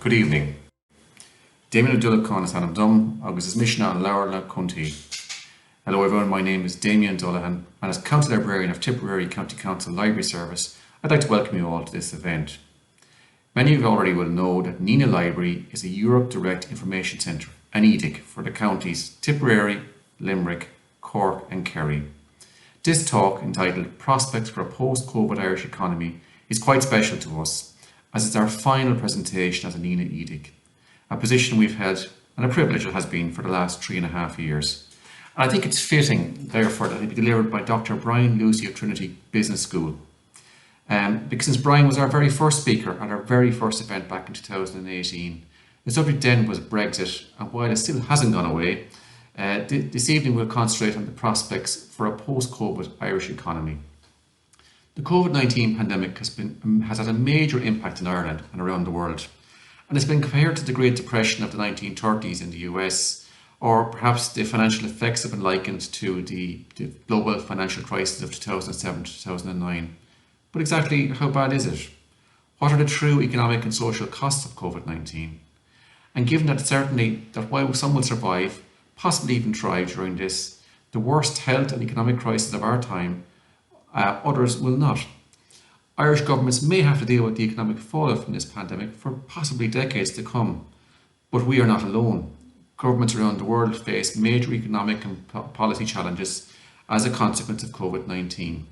Good evening. Damien O'Dullahan is Anam Dum, August is Mishnah and Laura Cunty. Hello everyone, my name is Damien Dullahan, and as County Librarian of Tipperary County Council Library Service, I'd like to welcome you all to this event. Many of you already will know that Nenagh Library is a Europe Direct Information Centre, an EDIC, for the counties Tipperary, Limerick, Cork and Kerry. This talk, entitled Prospects for a Post-Covet Irish Economy, is quite special to us, as it's our final presentation as a Nenagh EDIC, a position we've held and a privilege it has been for the last 3.5 years. And I think it's fitting, therefore, that it be delivered by Dr. Brian Lucey of Trinity Business School. Because since Brian was our very first speaker at our very first event back in 2018, the subject then was Brexit, and while it still hasn't gone away, this evening we'll concentrate on the prospects for a post-Covid Irish economy. The COVID-19 pandemic has had a major impact in Ireland and around the world, and it's been compared to the Great Depression of the 1930s in the US, or perhaps the financial effects have been likened to the global financial crisis of 2007-2009. But exactly how bad is it? What are the true economic and social costs of COVID-19? And given that certainly that while some will survive, possibly even thrive during this, the worst health and economic crisis of our time, others will not. Irish governments may have to deal with the economic fallout from this pandemic for possibly decades to come, but we are not alone. Governments around the world face major economic and policy challenges as a consequence of COVID-19.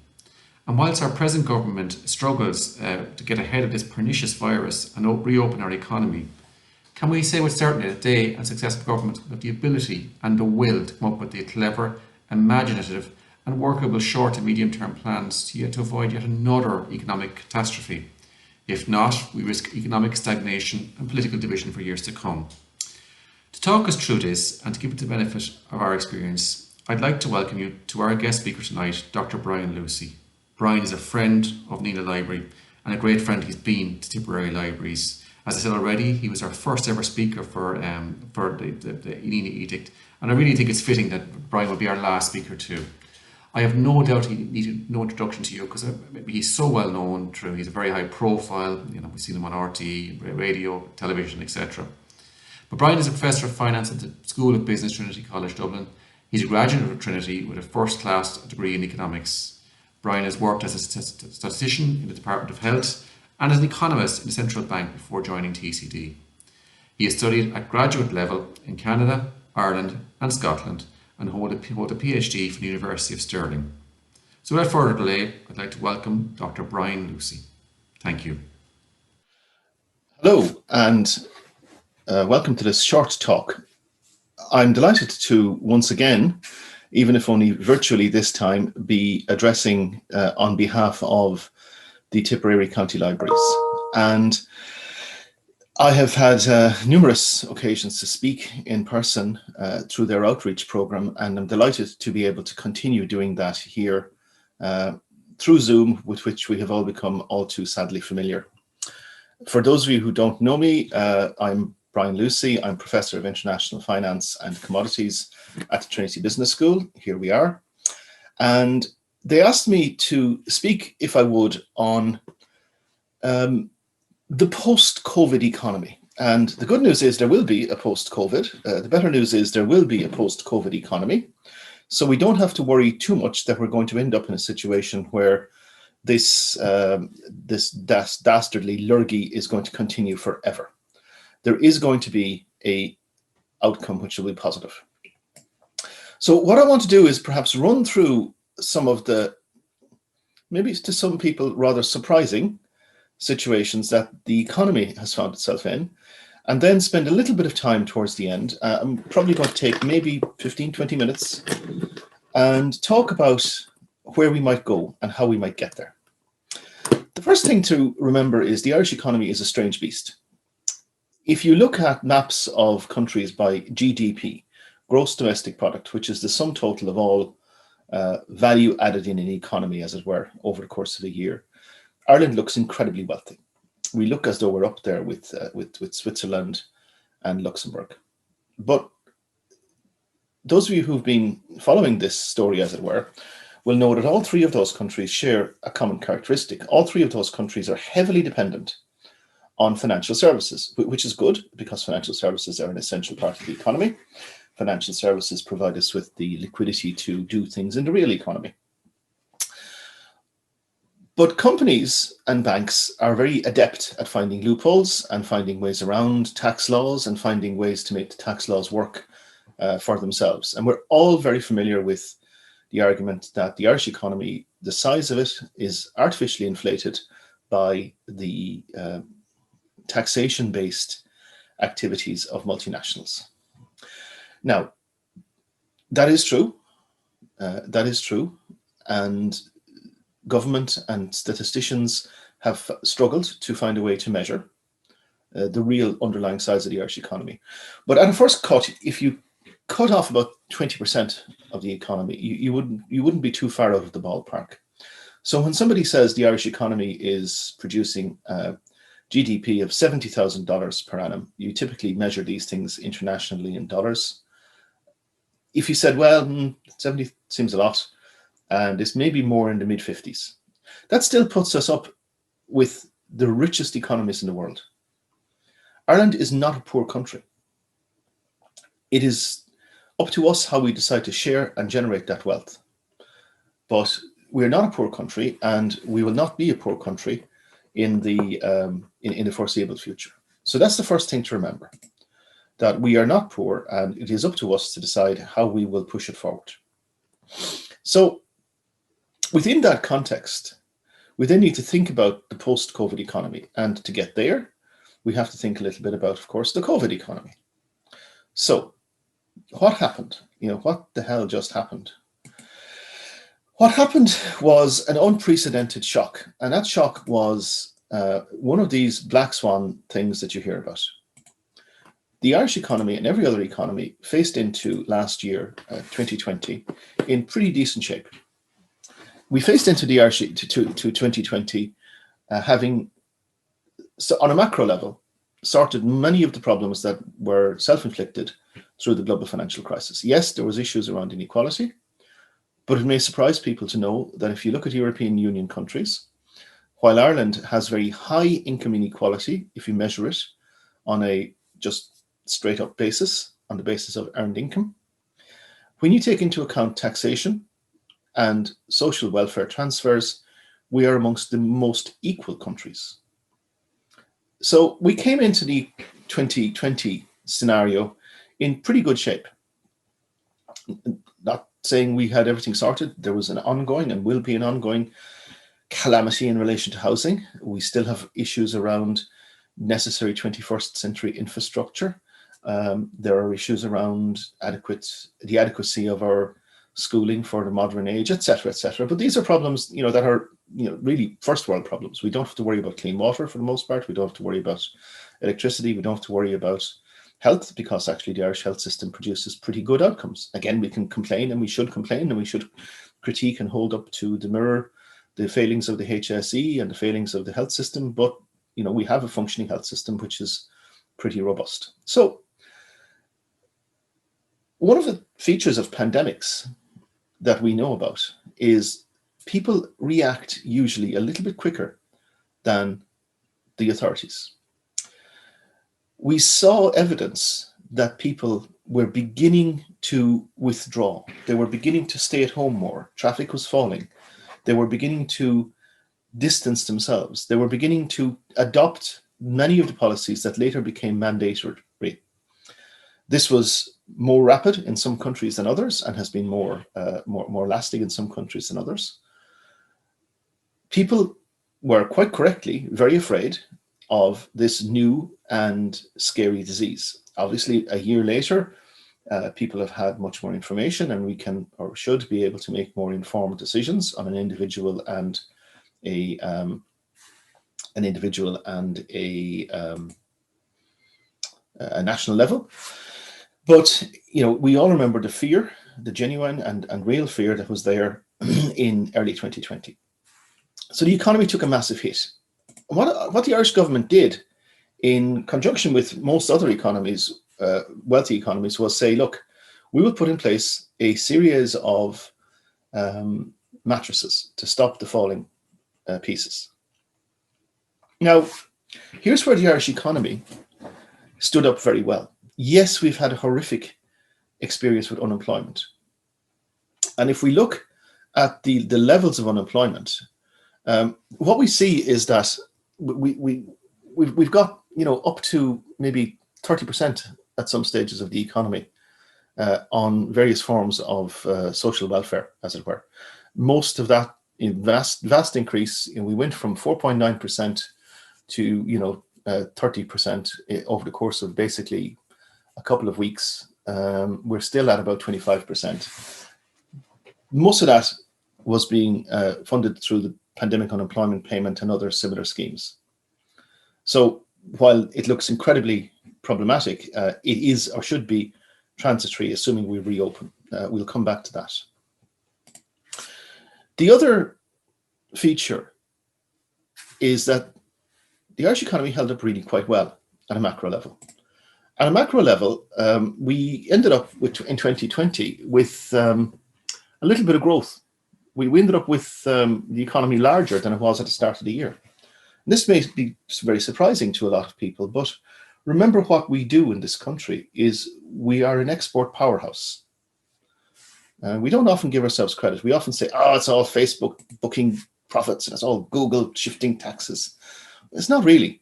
And whilst our present government struggles to get ahead of this pernicious virus and reopen our economy, can we say with certainty that they and successive governments have the ability and the will to come up with the clever, imaginative and workable short and medium term plans to avoid yet another economic catastrophe? If not, we risk economic stagnation and political division for years to come. To talk us through this and to give it the benefit of our experience, I'd like to welcome you to our guest speaker tonight, Dr. Brian Lucey. Brian is a friend of Nenagh Library and a great friend he's been to Tipperary Libraries. As I said already, he was our first ever speaker for the Nenagh Edict, and I really think it's fitting that Brian will be our last speaker too. I have no doubt he needed no introduction to you because he's so well known through, he's a very high profile, we've seen him on RTE, radio, television, etc. But Brian is a professor of finance at the School of Business, Trinity College Dublin. He's a graduate of Trinity with a first class degree in economics. Brian has worked as a statistician in the Department of Health and as an economist in the Central Bank before joining TCD. He has studied at graduate level in Canada, Ireland and Scotland and hold a PhD from the University of Stirling. So without further delay, I'd like to welcome Dr. Brian Lucey. Thank you. Hello and welcome to this short talk. I'm delighted to once again, even if only virtually this time, be addressing on behalf of the Tipperary County Libraries. And I have had numerous occasions to speak in person through their outreach program, and I'm delighted to be able to continue doing that here through Zoom, with which we have all become all too sadly familiar. For those of you who don't know me, I'm Brian Lucey. I'm Professor of International Finance and Commodities at the Trinity Business School. Here we are. And they asked me to speak, if I would, on the post-COVID economy. And the good news is there will be a post-COVID. The better news is there will be a post-COVID economy. So we don't have to worry too much that we're going to end up in a situation where this dastardly lurgy is going to continue forever. There is going to be an outcome which will be positive. So what I want to do is perhaps run through some of the, maybe to some people, rather surprising situations that the economy has found itself in, and then spend a little bit of time towards the end. I'm probably going to take maybe 15-20 minutes and talk about where we might go and how we might get there. The first thing to remember is the Irish economy is a strange beast. If you look at maps of countries by GDP, gross domestic product, which is the sum total of all value added in an economy, as it were, over the course of a year, Ireland looks incredibly wealthy. We look as though we're up there with Switzerland and Luxembourg. But those of you who've been following this story, as it were, will know that all three of those countries share a common characteristic. All three of those countries are heavily dependent on financial services, which is good because financial services are an essential part of the economy. Financial services provide us with the liquidity to do things in the real economy. But companies and banks are very adept at finding loopholes and finding ways around tax laws and finding ways to make the tax laws work for themselves. And we're all very familiar with the argument that the Irish economy, the size of it, is artificially inflated by the taxation-based activities of multinationals. Now, that is true. And government and statisticians have struggled to find a way to measure the real underlying size of the Irish economy. But at a first cut, if you cut off about 20% of the economy, you wouldn't be too far out of the ballpark. So when somebody says the Irish economy is producing GDP of $70,000 per annum, you typically measure these things internationally in dollars. If you said, well, 70 seems a lot, and it's maybe more in the mid-50s, that still puts us up with the richest economies in the world. Ireland is not a poor country. It is up to us how we decide to share and generate that wealth. But we're not a poor country, and we will not be a poor country in the foreseeable future. So that's the first thing to remember, that we are not poor, and it is up to us to decide how we will push it forward. So within that context, we then need to think about the post-COVID economy. And to get there, we have to think a little bit about, of course, the COVID economy. So what happened? What the hell just happened? What happened was an unprecedented shock. And that shock was one of these black swan things that you hear about. The Irish economy and every other economy faced into last year, 2020, in pretty decent shape. We faced into the Irish to 2020 having, so on a macro level, sorted many of the problems that were self-inflicted through the global financial crisis. Yes, there was issues around inequality, but it may surprise people to know that if you look at European Union countries, while Ireland has very high income inequality, if you measure it on a just straight up basis, on the basis of earned income, when you take into account taxation and social welfare transfers, we are amongst the most equal countries. So we came into the 2020 scenario in pretty good shape. Not saying we had everything sorted. There was an ongoing and will be an ongoing calamity in relation to housing. We still have issues around necessary 21st century infrastructure. There are issues around the adequacy of our schooling for the modern age, etc., etc. But these are problems, that are, really first world problems. We don't have to worry about clean water for the most part. We don't have to worry about electricity. We don't have to worry about health, because actually the Irish health system produces pretty good outcomes. Again, we can complain, and we should complain, and we should critique and hold up to the mirror the failings of the HSE and the failings of the health system. But, we have a functioning health system, which is pretty robust. So one of the features of pandemics that we know about is people react usually a little bit quicker than the authorities. We saw evidence that people were beginning to withdraw. They were beginning to stay at home more. Traffic was falling. They were beginning to distance themselves. They were beginning to adopt many of the policies that later became mandatory. This was more rapid in some countries than others, and has been more lasting in some countries than others. People were quite correctly very afraid of this new and scary disease. Obviously, a year later, people have had much more information, and we can or should be able to make more informed decisions on an individual and a national level. But we all remember the fear, the genuine and real fear that was there in early 2020. So the economy took a massive hit. What the Irish government did, in conjunction with most other economies, wealthy economies, was say, look, we will put in place a series of mattresses to stop the falling pieces. Now, Here's where the Irish economy stood up very well. Yes, we've had a horrific experience with unemployment. And if we look at the levels of unemployment, what we see is that we've got, up to maybe 30% at some stages of the economy on various forms of social welfare, as it were. Most of that vast increase, we went from 4.9% to 30% over the course of basically a couple of weeks. We're still at about 25%. Most of that was being funded through the pandemic unemployment payment and other similar schemes. So while it looks incredibly problematic, it is or should be transitory, assuming we reopen. We'll come back to that. The other feature is that the Irish economy held up really quite well at a macro level. At a macro level, we ended up in 2020 with a little bit of growth. We ended up with the economy larger than it was at the start of the year. And this may be very surprising to a lot of people, but remember what we do in this country is we are an export powerhouse. We don't often give ourselves credit. We often say, oh, it's all Facebook booking profits and it's all Google shifting taxes. It's not really.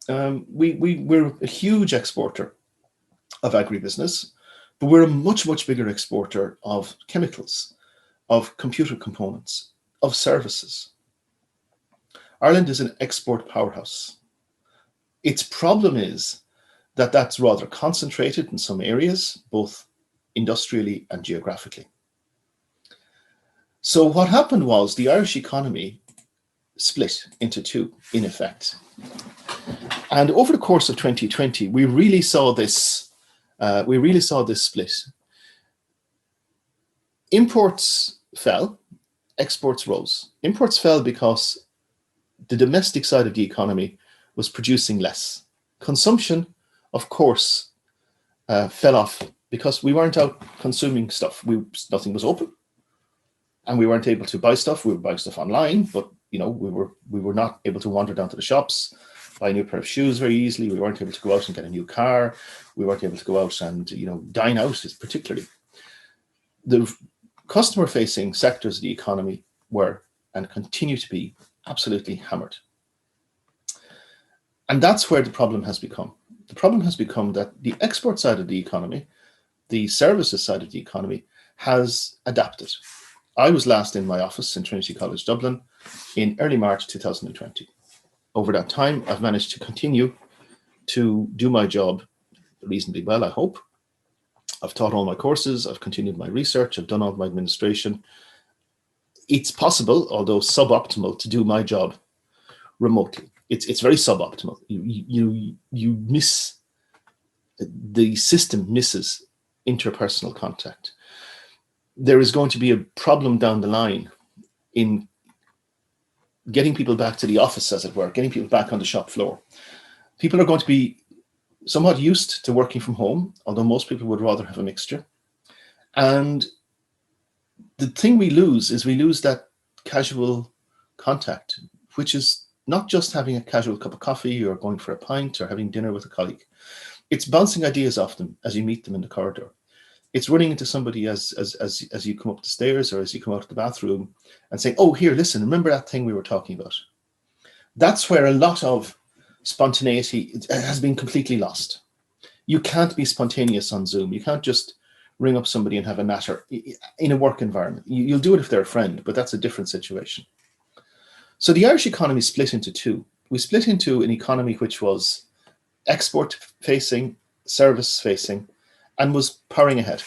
We're a huge exporter of agribusiness, but we're a much, much bigger exporter of chemicals, of computer components, of services. Ireland is an export powerhouse. Its problem is that that's rather concentrated in some areas, both industrially and geographically. So what happened was the Irish economy split into two, in effect. And over the course of 2020, we really saw this split. Imports fell, exports rose. Imports fell because the domestic side of the economy was producing less. Consumption, of course, fell off because we weren't out consuming stuff. Nothing was open, and we weren't able to buy stuff. We were buying stuff online, but we were not able to wander down to the shops, buy a new pair of shoes very easily. We weren't able to go out and get a new car. We weren't able to go out and dine out, particularly. The customer-facing sectors of the economy were and continue to be absolutely hammered. And that's where the problem has become. The problem has become that the export side of the economy, the services side of the economy, has adapted. I was last in my office in Trinity College Dublin in early March 2020. Over that time, I've managed to continue to do my job reasonably well, I hope. I've taught all my courses, I've continued my research, I've done all my administration. It's possible, although suboptimal, to do my job remotely. It's very suboptimal. You miss, the system misses interpersonal contact. There is going to be a problem down the line in getting people back to the office, as it were, getting people back on the shop floor. People are going to be somewhat used to working from home, although most people would rather have a mixture. And the thing we lose is we lose that casual contact, which is not just having a casual cup of coffee or going for a pint or having dinner with a colleague. It's bouncing ideas off them as you meet them in the corridor. It's running into somebody as you come up the stairs or as you come out of the bathroom and saying, oh, here, listen, remember that thing we were talking about? That's where a lot of spontaneity has been completely lost. You can't be spontaneous on Zoom. You can't just ring up somebody and have a natter in a work environment. You'll do it if they're a friend, but that's a different situation. So the Irish economy split into two. We split into an economy which was export-facing, service-facing, and was powering ahead.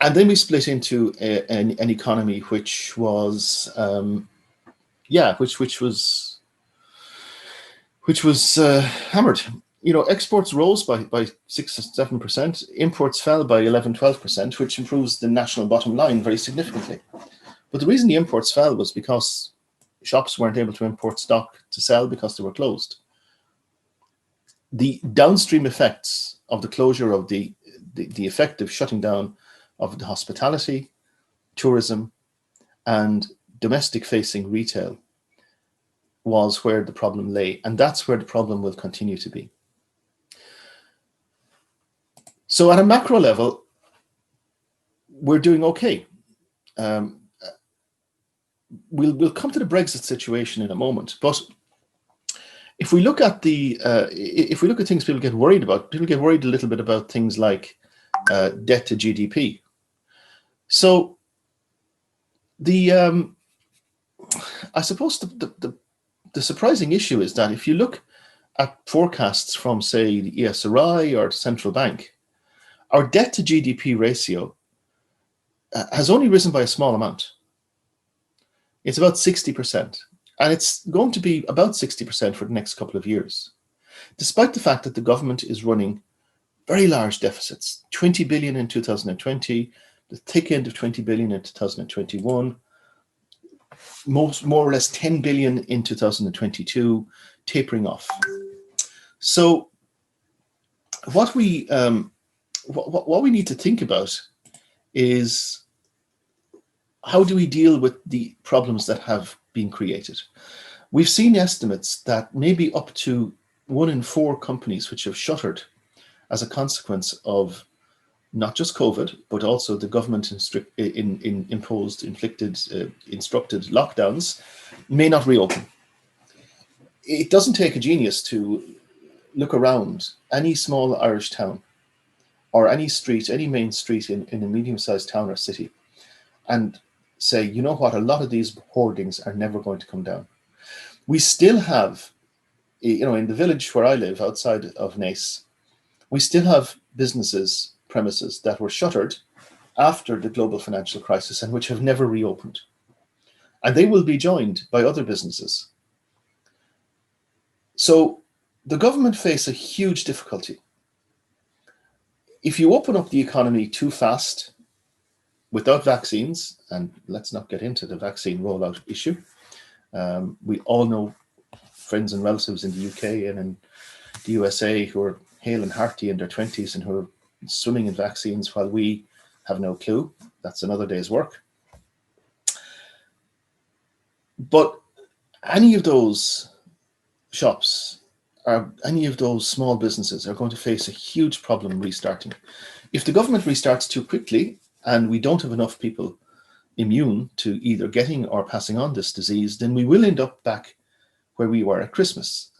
And then we split into an economy which was, which was hammered. Exports rose by 6 or 7%. Imports fell by 11, 12%, which improves the national bottom line very significantly. But the reason the imports fell was because shops weren't able to import stock to sell because they were closed. The downstream effects of the closure of the effective shutting down of the hospitality, tourism, and domestic-facing retail was where the problem lay, and that's where the problem will continue to be. So at a macro level, we're doing okay. We'll come to the Brexit situation in a moment, but if we look at things people get worried about, people get worried a little bit about things like debt to GDP. So I suppose the surprising issue is that if you look at forecasts from, say, the ESRI or the central bank, our debt to GDP ratio has only risen by a small amount. It's about 60%, and it's going to be about 60% for the next couple of years, despite the fact that the government is running very large deficits, 20 billion in 2020, the thick end of 20 billion in 2021, more or less 10 billion in 2022, tapering off. So what we need to think about is, how do we deal with the problems that have been created? We've seen estimates that maybe up to 1 in 4 companies which have shuttered as a consequence of not just COVID, but also the government instructed lockdowns, may not reopen. It doesn't take a genius to look around any small Irish town or any street, any main street in a medium-sized town or city, and say, you know what, a lot of these hoardings are never going to come down. We still have, in the village where I live, outside of Naas, we still have premises that were shuttered after the global financial crisis and which have never reopened. And they will be joined by other businesses. So the government face a huge difficulty. If you open up the economy too fast, without vaccines, and let's not get into the vaccine rollout issue. We all know friends and relatives in the UK and in the USA who are hale and hearty in their 20s and who are swimming in vaccines while we have no clue. That's another day's work. But any of those shops or any of those small businesses are going to face a huge problem restarting. If the government restarts too quickly, and we don't have enough people immune to either getting or passing on this disease, then we will end up back where we were at Christmas.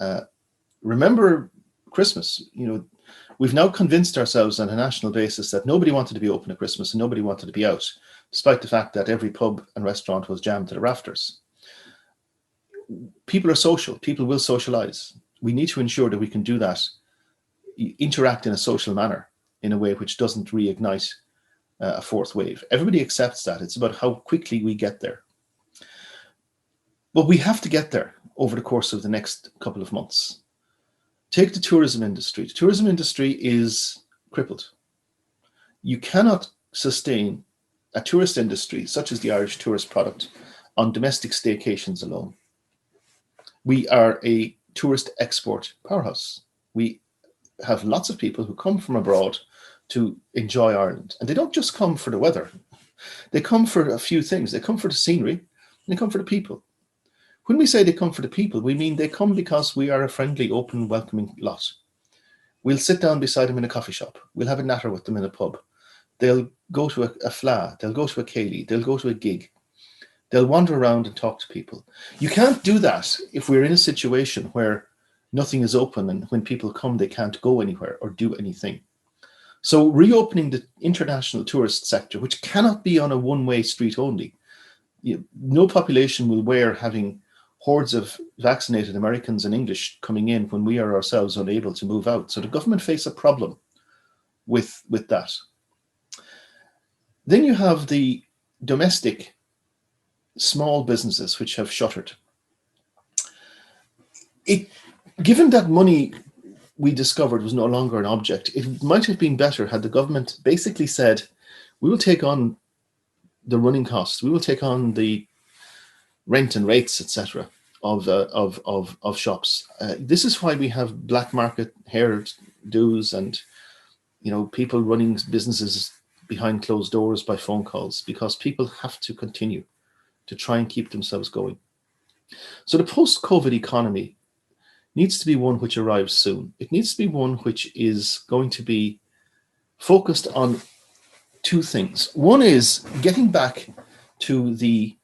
Remember Christmas, we've now convinced ourselves on a national basis that nobody wanted to be open at Christmas and nobody wanted to be out, despite the fact that every pub and restaurant was jammed to the rafters. People are social, people will socialize. We need to ensure that we can do that, interact in a social manner in a way which doesn't reignite a fourth wave. Everybody accepts that. It's about how quickly we get there. But we have to get there over the course of the next couple of months. Take the tourism industry. The tourism industry is crippled. You cannot sustain a tourist industry such as the Irish tourist product on domestic staycations alone. We are a tourist export powerhouse. We have lots of people who come from abroad to enjoy Ireland. And they don't just come for the weather. They come for a few things. They come for the scenery, and they come for the people. When we say they come for the people, we mean they come because we are a friendly, open, welcoming lot. We'll sit down beside them in a coffee shop. We'll have a natter with them in a pub. They'll go to a fla. They'll go to a ceilidh. They'll go to a gig. They'll wander around and talk to people. You can't do that if we're in a situation where nothing is open and when people come, they can't go anywhere or do anything. So reopening the international tourist sector, which cannot be on a one-way street only. No population will wear having hordes of vaccinated Americans and English coming in when we are ourselves unable to move out. So the government face a problem with that. Then you have the domestic small businesses which have shuttered. Given that money we discovered was no longer an object, it might have been better had the government basically said, we will take on the running costs, we will take on the rent and rates, etc., of shops. This is why we have black market hairdos and people running businesses behind closed doors by phone calls, because people have to continue to try and keep themselves going. So the post-COVID economy needs to be one which arrives soon. It needs to be one which is going to be focused on two things. One is getting back to the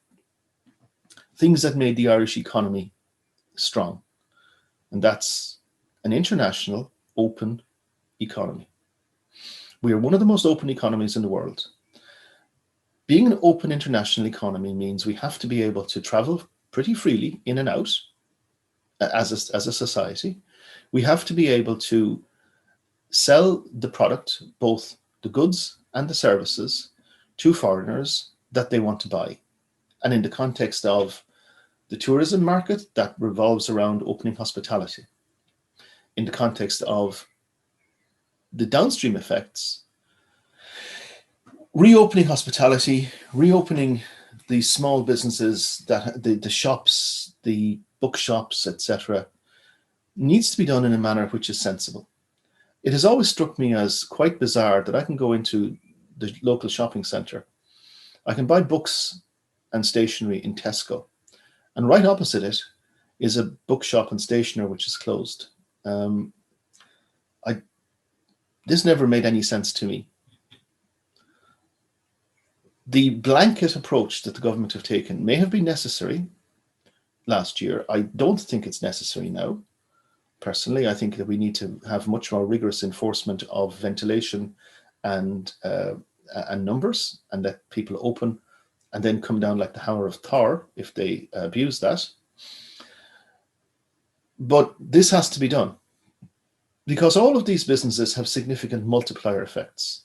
things that made the Irish economy strong, and that's an international, open economy. We are one of the most open economies in the world. Being an open international economy means we have to be able to travel pretty freely in and out as a society. We have to be able to sell the product, both the goods and the services, to foreigners that they want to buy. And in the context of the tourism market, that revolves around opening hospitality. In the context of the downstream effects, reopening hospitality, reopening the small businesses, that the shops, the bookshops, etc., needs to be done in a manner which is sensible. It has always struck me as quite bizarre that I can go into the local shopping centre, I can buy books and stationery in Tesco, and right opposite it is a bookshop and stationer which is closed. This never made any sense to me. The blanket approach that the government have taken may have been necessary last year. I don't think it's necessary now. Personally, I think that we need to have much more rigorous enforcement of ventilation and numbers, and let people open and then come down like the hammer of Thor if they abuse that. But this has to be done because all of these businesses have significant multiplier effects.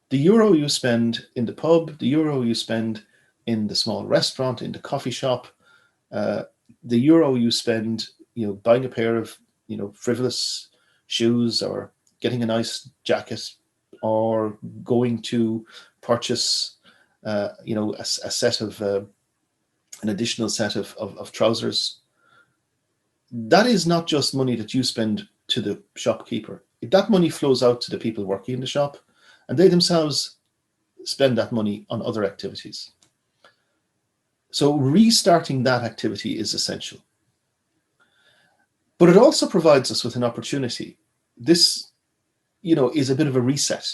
The euro you spend in the pub, the euro you spend in the small restaurant, in the coffee shop, the euro you spend, buying a pair of, frivolous shoes, or getting a nice jacket, or going to purchase, a set of an additional set of trousers. That is not just money that you spend to the shopkeeper. That money flows out to the people working in the shop, and they themselves spend that money on other activities. So restarting that activity is essential. But it also provides us with an opportunity. This, is a bit of a reset.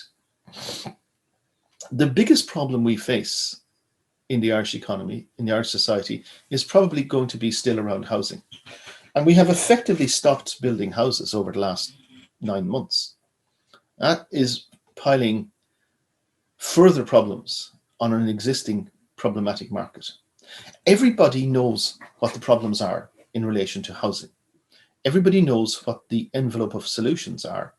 The biggest problem we face in the Irish economy, in the Irish society, is probably going to be still around housing. And we have effectively stopped building houses over the last 9 months. That is piling further problems on an existing problematic market. Everybody knows what the problems are in relation to housing. Everybody knows what the envelope of solutions are,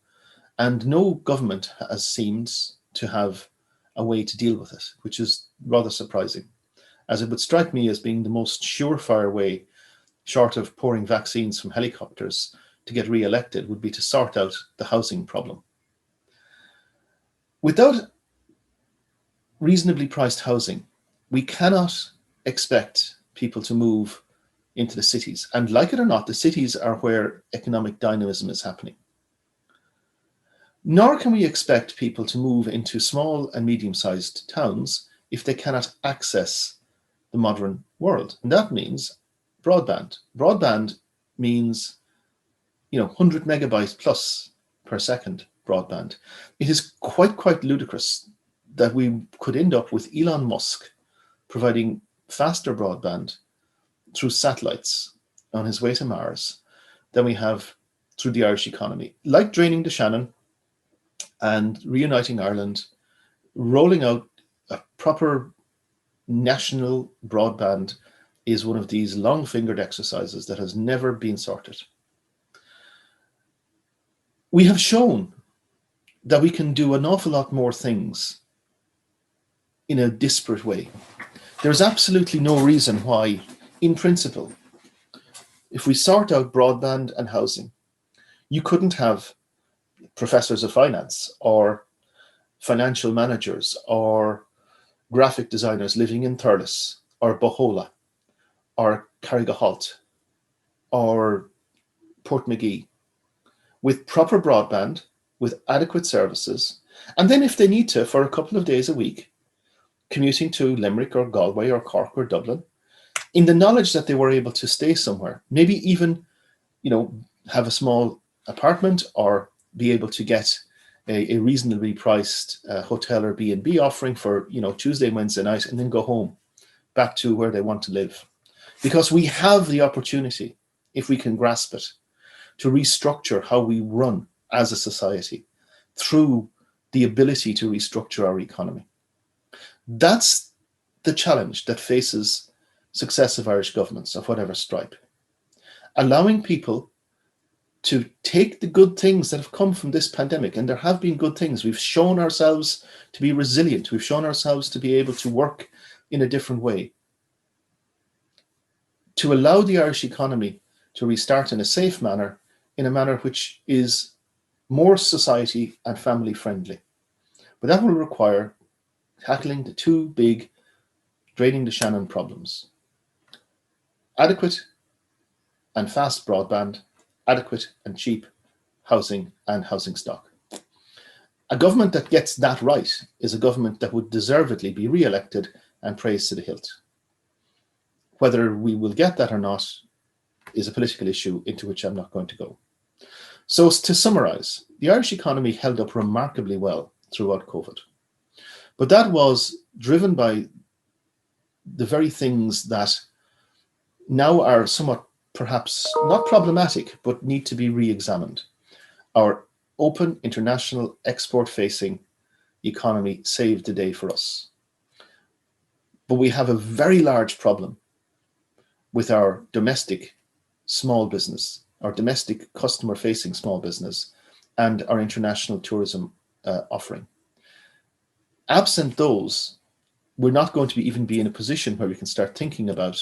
and no government has seemed to have a way to deal with it, which is rather surprising, as it would strike me as being the most surefire way, short of pouring vaccines from helicopters, to get re-elected would be to sort out the housing problem. Without reasonably priced housing, we cannot expect people to move into the cities. And like it or not, the cities are where economic dynamism is happening. Nor can we expect people to move into small and medium-sized towns if they cannot access the modern world. And that means broadband. Broadband means 100 megabytes plus per second broadband. It is quite ludicrous that we could end up with Elon Musk providing faster broadband through satellites on his way to Mars than we have through the Irish economy. Like draining the Shannon and reuniting Ireland, rolling out a proper national broadband is one of these long-fingered exercises that has never been sorted. We have shown that we can do an awful lot more things in a disparate way. There's absolutely no reason why, in principle, if we sort out broadband and housing, you couldn't have professors of finance or financial managers or graphic designers living in Thurles or Bohola or Carrigaholt or Portmagee with proper broadband, with adequate services, and then if they need to, for a couple of days a week, commuting to Limerick or Galway or Cork or Dublin, in the knowledge that they were able to stay somewhere, maybe even, have a small apartment or be able to get a reasonably priced hotel or B&B offering for, Tuesday, Wednesday night, and then go home back to where they want to live. Because we have the opportunity, if we can grasp it, to restructure how we run as a society through the ability to restructure our economy. That's the challenge that faces successive Irish governments of whatever stripe. Allowing people to take the good things that have come from this pandemic, and there have been good things. We've shown ourselves to be resilient. We've shown ourselves to be able to work in a different way. To allow the Irish economy to restart in a safe manner, in a manner which is more society and family friendly. But that will require tackling the two big draining the Shannon problems: adequate and fast broadband, adequate and cheap housing and housing stock. A government that gets that right is a government that would deservedly be re-elected and praised to the hilt. Whether we will get that or not is a political issue into which I'm not going to go. So to summarize, the Irish economy held up remarkably well throughout COVID. But that was driven by the very things that now are somewhat perhaps not problematic, but need to be re-examined. Our open international export-facing economy saved the day for us. But we have a very large problem with our domestic small business, our domestic customer-facing small business, and our international tourism offering. Absent those, we're not going to even be in a position where we can start thinking about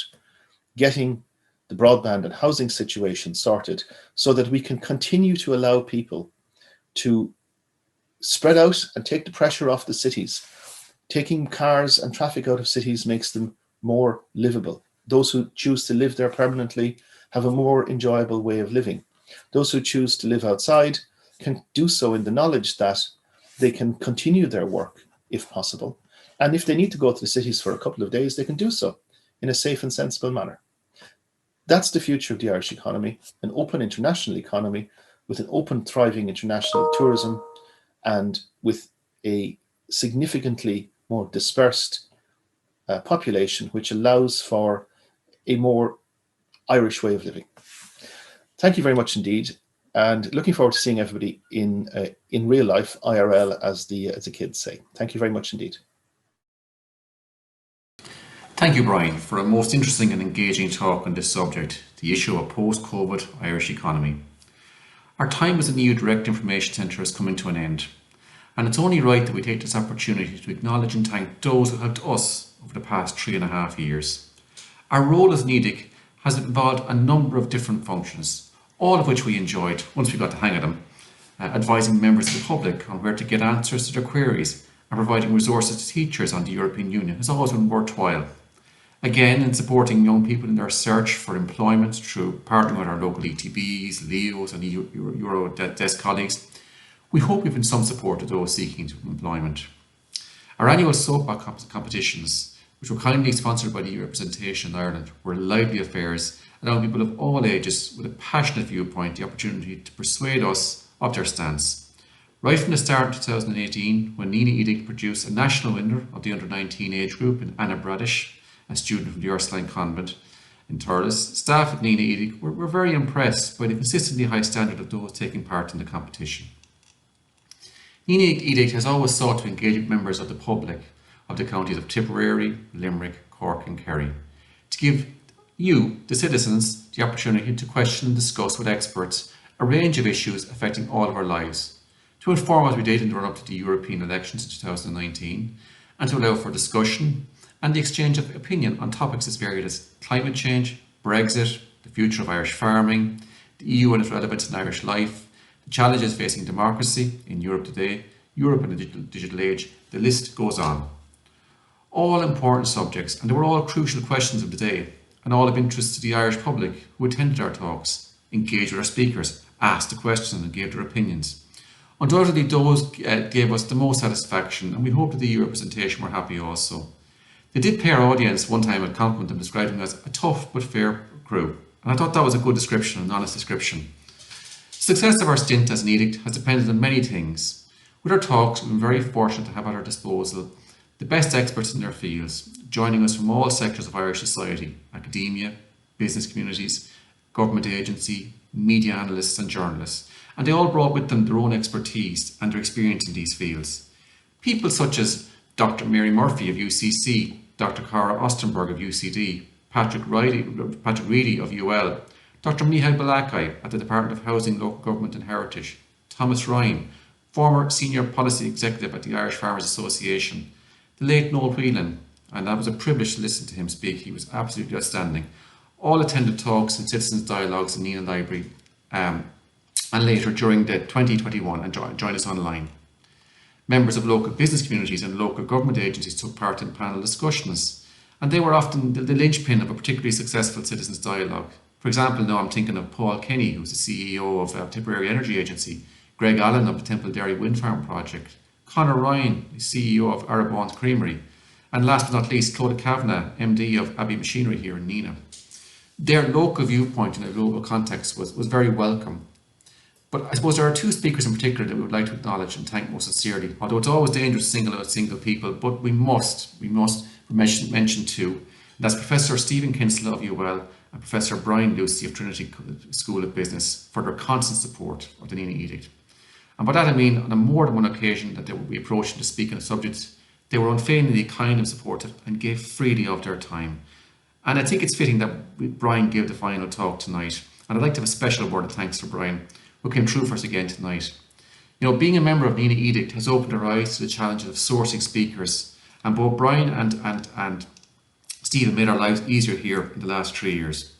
getting the broadband and housing situation sorted so that we can continue to allow people to spread out and take the pressure off the cities. Taking cars and traffic out of cities makes them more livable. Those who choose to live there permanently have a more enjoyable way of living. Those who choose to live outside can do so in the knowledge that they can continue their work if possible. And if they need to go to the cities for a couple of days, they can do so in a safe and sensible manner. That's the future of the Irish economy, an open international economy with an open, thriving international tourism and with a significantly more dispersed population, which allows for a more Irish way of living. Thank you very much indeed, and looking forward to seeing everybody in real life, IRL, as the kids say. Thank you very much indeed. Thank you, Brian, for a most interesting and engaging talk on this subject, the issue of post-COVID Irish economy. Our time as an EU Direct Information Centre has come to an end, and it's only right that we take this opportunity to acknowledge and thank those who helped us over the past 3.5 years. Our role as an EDIC has involved a number of different functions, all of which we enjoyed once we got the hang of them, advising members of the public on where to get answers to their queries and providing resources to teachers on the European Union has always been worthwhile. Again, in supporting young people in their search for employment through partnering with our local ETBs, LEOs and Euro desk colleagues, we hope we've been some support to those seeking employment. Our annual soapbox competitions, which were kindly sponsored by the EU representation in Ireland, were lively affairs, allowing people of all ages with a passionate viewpoint the opportunity to persuade us of their stance. Right from the start in 2018, when Nenagh EDIC produced a national winner of the under-19 age group in Anna Bradish, a student from the Ursuline Convent in Thurles, staff at Nenagh EDIC were very impressed by the consistently high standard of those taking part in the competition. Nenagh EDIC has always sought to engage with members of the public of the counties of Tipperary, Limerick, Cork and Kerry to give you, the citizens, the opportunity to question and discuss with experts a range of issues affecting all of our lives, to inform as we did in the run-up to the European elections in 2019, and to allow for discussion and the exchange of opinion on topics as varied as climate change, Brexit, the future of Irish farming, the EU and its relevance in Irish life, the challenges facing democracy in Europe today, Europe in the digital age, the list goes on. All important subjects, and they were all crucial questions of the day, and all of interest to the Irish public who attended our talks, engaged with our speakers, asked the questions and gave their opinions. Undoubtedly those gave us the most satisfaction, and we hope that the EU representation were happy also. They did pay our audience one time a compliment and described them as a tough but fair crew. And I thought that was a good description, an honest description. The success of our stint as an edict has depended on many things. With our talks, we've been very fortunate to have at our disposal the best experts in their fields, joining us from all sectors of Irish society, academia, business communities, government agency, media analysts and journalists. And they all brought with them their own expertise and their experience in these fields. People such as Dr. Mary Murphy of UCC, Dr. Cara Ostenberg of UCD, Patrick Reedy of UL, Dr. Michael Balakai at the Department of Housing, Local Government and Heritage, Thomas Ryan, former Senior Policy Executive at the Irish Farmers Association, the late Noel Whelan, and that was a privilege to listen to him speak. He was absolutely outstanding. All attended talks and citizens' dialogues in Nenagh Library and later during the 2021 and joined us online. Members of local business communities and local government agencies took part in panel discussions, and they were often the linchpin of a particularly successful citizens' dialogue. For example, now I'm thinking of Paul Kenny, who's the CEO of Tipperary Energy Agency, Greg Allen of the Temple Dairy Wind Farm Project, Conor Ryan, the CEO of Arabon's Creamery, and last but not least, Claude Kavanagh, MD of Abbey Machinery here in Nenagh. Their local viewpoint in a global context was very welcome. But I suppose there are two speakers in particular that we would like to acknowledge and thank most sincerely, although it's always dangerous to single out single people, but we must mention two. That's Professor Stephen Kinsella of UL and Professor Brian Lucey of Trinity School of Business for their constant support of the Nenagh Edict. And by that I mean on a more than one occasion that they would be approaching to speak on a subject, they were unfailingly kind and supportive and gave freely of their time. And I think it's fitting that Brian gave the final talk tonight. And I'd like to have a special word of thanks for Brian, who came through for us again tonight. You know, being a member of Nenagh EDIC has opened our eyes to the challenges of sourcing speakers, and both Brian and Stephen made our lives easier here in the last 3 years.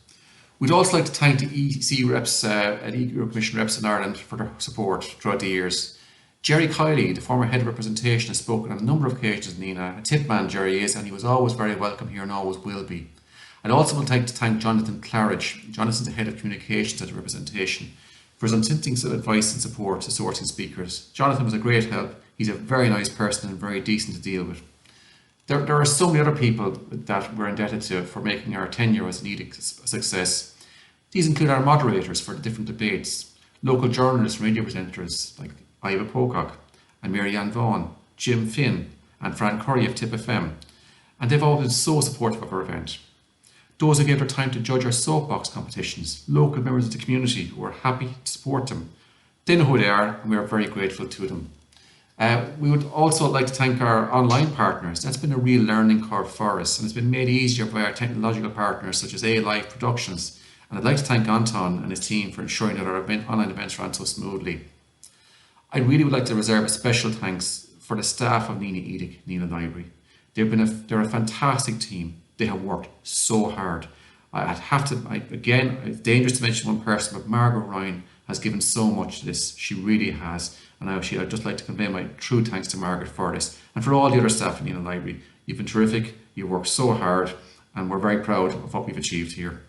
We'd also like to thank the EC reps and EU Commission reps in Ireland for their support throughout the years. Jerry Kiley, the former head of representation, has spoken on a number of occasions in Nenagh. A tip man Jerry is, and he was always very welcome here and always will be. I'd also like to thank Jonathan Claridge. Jonathan's the head of communications at the representation, for his unstinting advice and support to sourcing speakers. Jonathan was a great help. He's a very nice person and very decent to deal with. There are so many other people that we're indebted to for making our tenure as an edict a success. These include our moderators for the different debates, local journalists and radio presenters like Iva Pocock and Mary-Ann Vaughan, Jim Finn and Fran Curry of Tip FM, and they've all been so supportive of our event. Those who gave their time to judge our soapbox competitions, local members of the community who are happy to support them. They know who they are and we are very grateful to them. We would also like to thank our online partners. That's been a real learning curve for us and it's been made easier by our technological partners such as A-Live Productions. And I'd like to thank Anton and his team for ensuring that our online events ran so smoothly. I really would like to reserve a special thanks for the staff of Nenagh EDIC, Nenagh Library. They're a fantastic team. They have worked so hard. Again, it's dangerous to mention one person, but Margaret Ryan has given so much to this. She really has. And I'd just like to convey my true thanks to Margaret for this. And for all the other staff in Nenagh Library. You've been terrific, you've worked so hard, and we're very proud of what we've achieved here.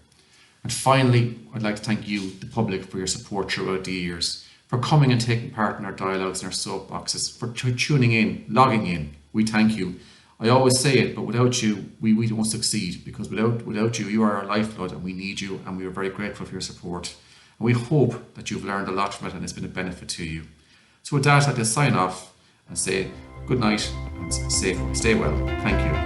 And finally, I'd like to thank you, the public, for your support throughout the years, for coming and taking part in our dialogues and our soapboxes, for tuning in, logging in. We thank you. I always say it, but without you, we won't succeed, because without you, you are our lifeblood and we need you, and we are very grateful for your support. And we hope that you've learned a lot from it and it's been a benefit to you. So with that, I'd like to sign off and say good night and stay well. Thank you.